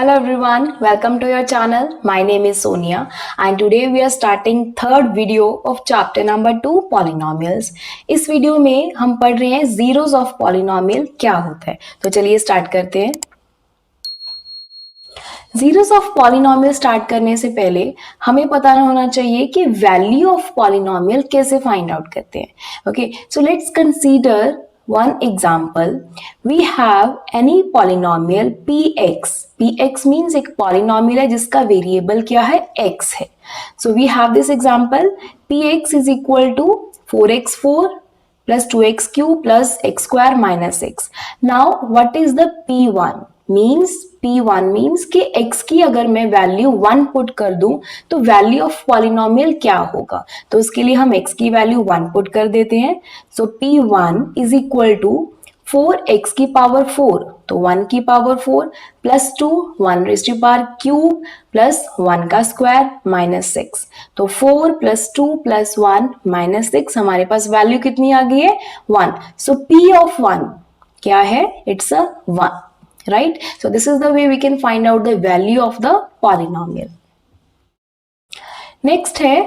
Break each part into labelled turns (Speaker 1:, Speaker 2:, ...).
Speaker 1: Hello everyone, welcome to your channel. My name is Sonia and today we are starting third video of chapter number 2 polynomials. इस video में हम पढ़ रहे हैं zeros of polynomial क्या होता है. तो चलिए स्टार्ट करते हैं. जीरोस ऑफ पॉलिनोमियल स्टार्ट करने से पहले हमें पता होना चाहिए कि वैल्यू ऑफ पॉलिनोमियल कैसे फाइंड आउट करते हैं. Okay, so let's consider one example. We have any polynomial px. px means एक polynomial है जिसका variable क्या है, x है. So we have this example. px is equal to 4x4 plus 2x cube plus x square minus x. Now what is the p1? P1 means कि x की अगर मैं वैल्यू 1 पुट कर दूं तो वैल्यू ऑफ पॉलिनोमियल क्या होगा. तो उसके लिए हम x की वैल्यू 1 पुट कर देते हैं. सो P1 is equal to 4x की पावर 4, तो 1 की power 4 plus 2 1 raise to power cube plus 1 का स्क्वायर माइनस 6. तो 4 प्लस 2 प्लस 1 माइनस 6, हमारे पास वैल्यू कितनी आ गई है, 1. सो P ऑफ 1 क्या है, it's a 1. Right? So this is the way we can find out the value of the polynomial. Next है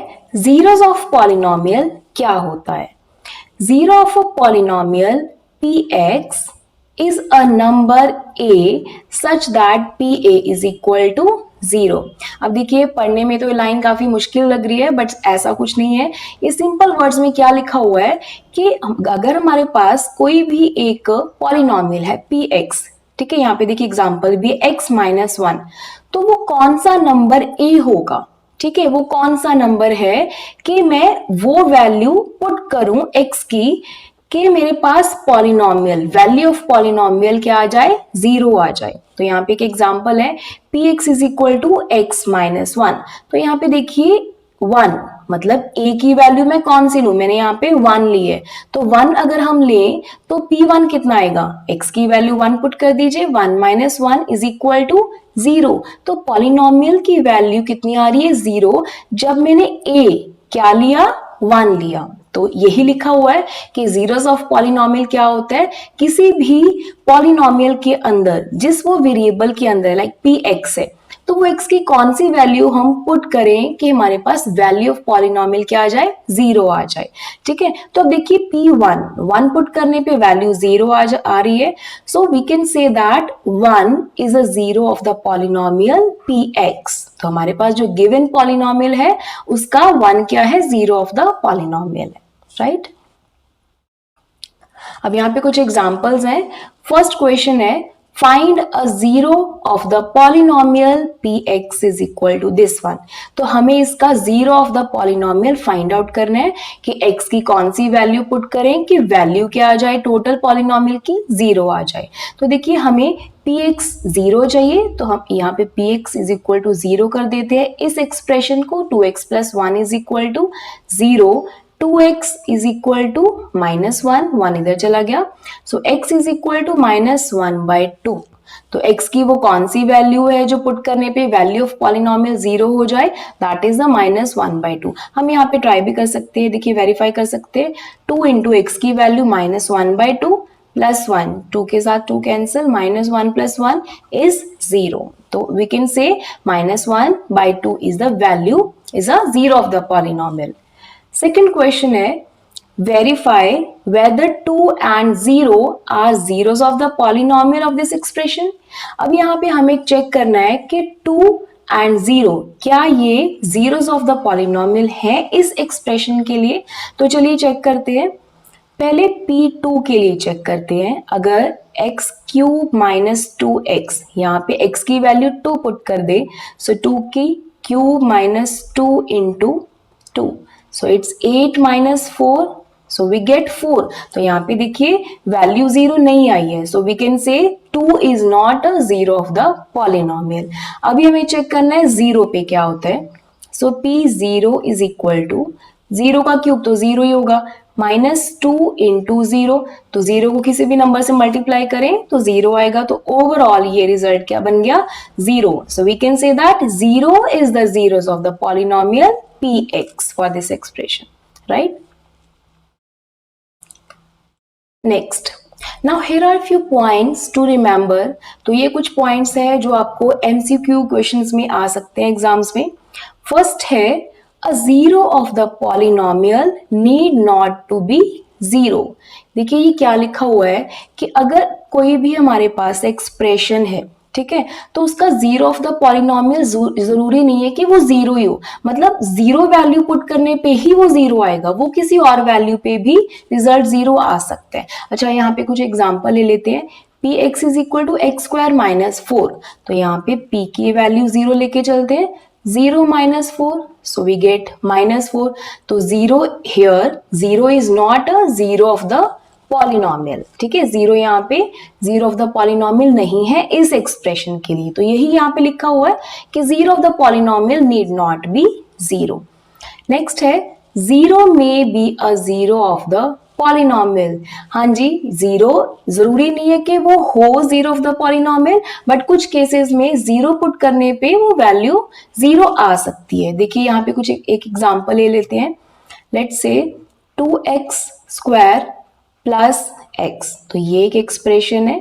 Speaker 1: zeros of polynomial क्या होता है. Zero of a polynomial px is a number a such that pa is equal to 0. अब देखिए पढ़ने में तो ये लाइन काफी मुश्किल लग रही है, बट ऐसा कुछ नहीं है. ये सिंपल वर्ड्स में क्या लिखा हुआ है कि अगर हमारे पास कोई भी एक पॉलिनोमियल है px, ठीक है, यहाँ पे देखिए एग्जाम्पल भी x माइनस 1, तो वो कौन सा नंबर a होगा. ठीक है, वो कौन सा नंबर है कि मैं वो वैल्यू पुट करूं x की कि मेरे पास पॉलिनोमियल वैल्यू ऑफ पॉलिनोमियल क्या आ जाए, 0 आ जाए. तो यहाँ पे एक एग्जाम्पल है px is equal to x minus 1. तो यहाँ पे देखिए 1 मतलब a की वैल्यू मैं कौन सी लूं, मैंने यहाँ पे 1 ली है. तो 1 अगर हम लें तो p1 कितना आएगा, x की वैल्यू 1 पुट कर दीजिए, 1 माइनस 1 इज इक्वल टू 0. तो पॉलिनोमियल की वैल्यू कितनी आ रही है, 0, जब मैंने a क्या लिया, 1 लिया. तो यही लिखा हुआ है कि जीरोस ऑफ पॉलिनोमियल क्या होता है, किसी भी पॉलिनोमियल के अंदर जिस वो वेरिएबल के अंदर लाइक px है, तो वो x की कौन सी वैल्यू हम पुट करें कि हमारे पास वैल्यू ऑफ पॉलिनोमियल क्या आ जाए, 0 आ जाए. ठीक है, तो अब देखिए p1 1 पुट करने पे वैल्यू 0 आ रही है. So we can say that 1 is a zero of the polynomial px. तो हमारे पास जो गिवन पॉलिनोमियल है उसका 1 क्या है, जीरो ऑफ द पॉलिनोमियल है. राइट, अब यहाँ पे कुछ एग्जांपल्स हैं. फर्स्ट क्वेश्चन है find a zero of the polynomial px is equal to this one. तो हमें इसका zero of the polynomial find out करना है कि x की कौन सी वैल्यू पुट करें कि वैल्यू क्या आ जाए, टोटल पॉलिनोमियल की 0 आ जाए. तो देखिए हमें px 0 चाहिए, तो हम यहाँ पे px इज इक्वल टू 0 कर देते हैं. इस एक्सप्रेशन को 2x plus 1 is equal to 0, 2x is equal to minus 1, 1 इधर चला गया. So x is equal to minus 1 by 2. तो x की वो कौन सी वैल्यू है जो पुट करने पे वैल्यू ऑफ पॉलिनोमियल 0 हो जाए, that is the minus 1 by 2. हम यहाँ पे ट्राई भी कर सकते हैं, देखिए वेरीफाई कर सकते हैं. 2 इंटू एक्स की वैल्यू माइनस 1 बाई 2 प्लस 1, 2 के साथ 2 कैंसिल, माइनस 1 प्लस 1 इज 0. तो we can say minus 1 by 2 is the value, is a zero of the polynomial. Second question है verify whether 2 and 0 are zeros of the polynomial of this expression. अब यहाँ पे हमें check करना है कि 2 and 0 क्या ये zeros of the polynomial है इस एक्सप्रेशन के लिए. तो चलिए चेक करते हैं. पहले P2 के लिए चेक करते हैं. अगर x क्यूब माइनस 2x, यहाँ पे x की वैल्यू 2 पुट कर दे, सो 2 की cube minus 2 into 2, so it's 8 minus 4, so we get 4. तो यहाँ पे देखिए वैल्यू 0 नहीं आई है, so we can say 2 is not a zero of the polynomial. अभी हमें चेक करना है 0 पे क्या होता है. so p0 is equal to 0 का क्यूब तो 0 ही होगा, माइनस 2 इंटू 0, तो 0 को किसी भी नंबर से मल्टीप्लाई करें तो 0 आएगा. तो ओवरऑल ये रिजल्ट क्या बन गया, 0. So we can say that 0 is the zeros of the polynomial px for this expression, right? Next, now here are few points to remember. तो ये कुछ पॉइंट्स है जो आपको एमसीक्यू क्वेश्चंस में आ सकते हैं एग्जाम्स में। फर्स्ट है, a zero of the polynomial need not to be zero. देखिए ये क्या लिखा हुआ है कि अगर कोई भी हमारे पास एक्सप्रेशन है, ठीक है, तो उसका जीरो ऑफ द पॉलिनोमियल जरूरी नहीं है कि वो जीरो ही हो, मतलब जीरो वैल्यू पुट करने पे ही वो जीरो आएगा, वो किसी और वैल्यू पे भी रिजल्ट जीरो आ सकता है। अच्छा यहाँ पे कुछ एग्जांपल ले लेते हैं। P X is equal to X square minus 4, तो यहाँ पे p की वैल्यू जीरो लेके चलते हैं, 0 minus 4, so we get minus 4. तो 0 here, 0 is not a zero of the polynomial, ठीक है, 0 यहाँ पे zero of the polynomial नहीं है इस एक्सप्रेशन के लिए। तो यही यहाँ पे लिखा हुआ है कि zero of the polynomial need not be zero. Next है, 0 may be a zero of the polynomial. हाँ जी, जीरो जरूरी नहीं है कि वो हो zero of the polynomial, but कुछ केसेस में जीरो पुट करने पे वो वैल्यू जीरो आ सकती है। देखिए यहाँ पे कुछ एक एग्जांपल ले लेते हैं। Let's say 2x square plus x, तो ये एक एक्सप्रेशन है।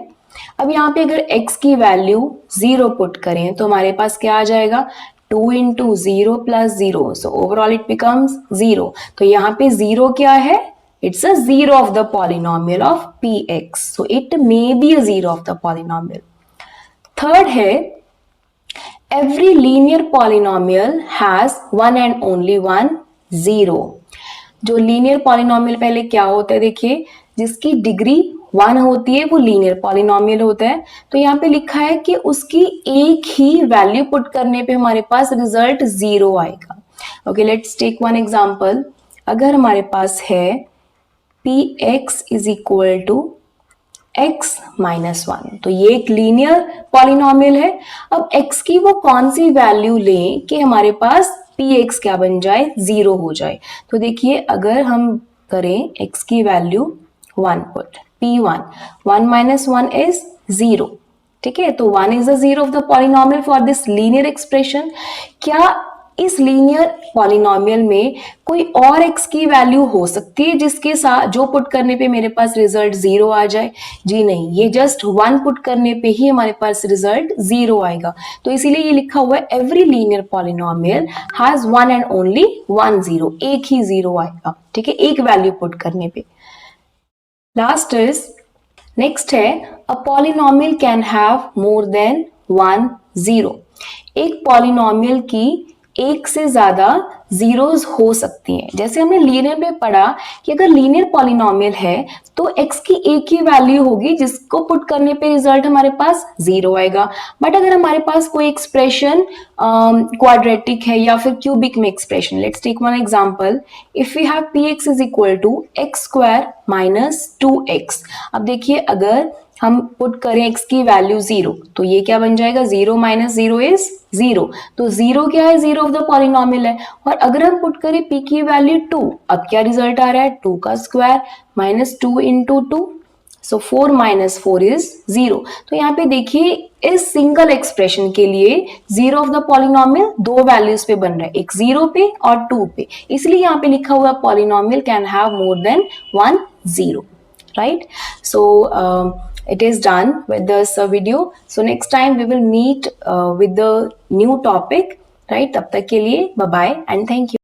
Speaker 1: अब यहाँ पे अगर x की वैल्यू जीरो पुट करें तो हमारे पास क्या आ जाएगा, 2 into 0 plus 0, so overall it becomes 0. तो यहाँ पे 0 क्या है, it's a zero of the polynomial of px, so it may be a zero of the polynomial. Third है, every linear polynomial has one and only one zero. जो linear polynomial पहले क्या होता है, देखिए जिसकी डिग्री 1 होती है वो लीनियर पॉलिनोमियल होता है। तो यहाँ पे लिखा है कि उसकी एक ही वैल्यू पुट करने पे हमारे पास रिजल्ट जीरो आएगा। Okay, let's take one example. अगर हमारे पास है px is equal to x minus 1, तो ये एक लीनियर पॉलिनोमियल है। अब x की वो कौन सी वैल्यू लें कि हमारे पास px क्या बन जाए, जीरो हो जाए। तो देखिए अगर हम करें x की value 1 put, p1, 1 minus 1 is 0, ठीक है, तो 1 is the zero of the polynomial for this linear expression. क्या इस लीनियर पॉलिनोमियल में कोई और x की वैल्यू हो सकती है जिसके साथ जो पुट करने पे मेरे पास रिजल्ट जीरो आ जाए? जी नहीं, ये जस्ट 1 पुट करने पे ही हमारे पास रिजल्ट जीरो आएगा। तो इसीलिए ये लिखा हुआ है every linear polynomial has one and only one zero, एक ही जीरो आएगा, ठीक है, एक वैल्यू पुट करने पे। लास्ट इज, नेक्स्ट है, a polynomial can have more than one zero. एक पॉलिनोमियल की एक से ज्यादा जीरोस हो सकती हैं। जैसे हमने लीनियर में पढ़ा कि अगर लीनियर पॉलिनोमियल है तो x की एक ही वैल्यू होगी जिसको पुट करने पे रिजल्ट हमारे पास जीरो आएगा। बट अगर हमारे पास कोई एक्सप्रेशन क्वाड्रेटिक है या फिर क्यूबिक में expression, let's take one example. If we have px is equal to X square minus 2x। अब देखिए अगर हम पुट करें x की वैल्यू जीरो, तो ये क्या बन जाएगा, zero minus zero is zero, तो जीरो क्या है, जीरो ऑफ द पॉलिनोमियल है। और अगर हम पुट करें p की वैल्यू 2, अब क्या रिजल्ट आ रहा है, 2 का square minus 2 into 2, so 4 minus 4 is zero. तो यहाँ पे देखिए इस सिंगल एक्सप्रेशन के लिए जीरो ऑफ द पॉलिनोमियल दो वैल्यूज पे बन रहा है, एक जीरो पे और 2 पे, इसलिए यहाँ पे लिखा हुआ polynomial can have more than one zero, right? So it is done with this video. So next time we will meet with the new topic, right? तब तक के लिए bye bye and thank you.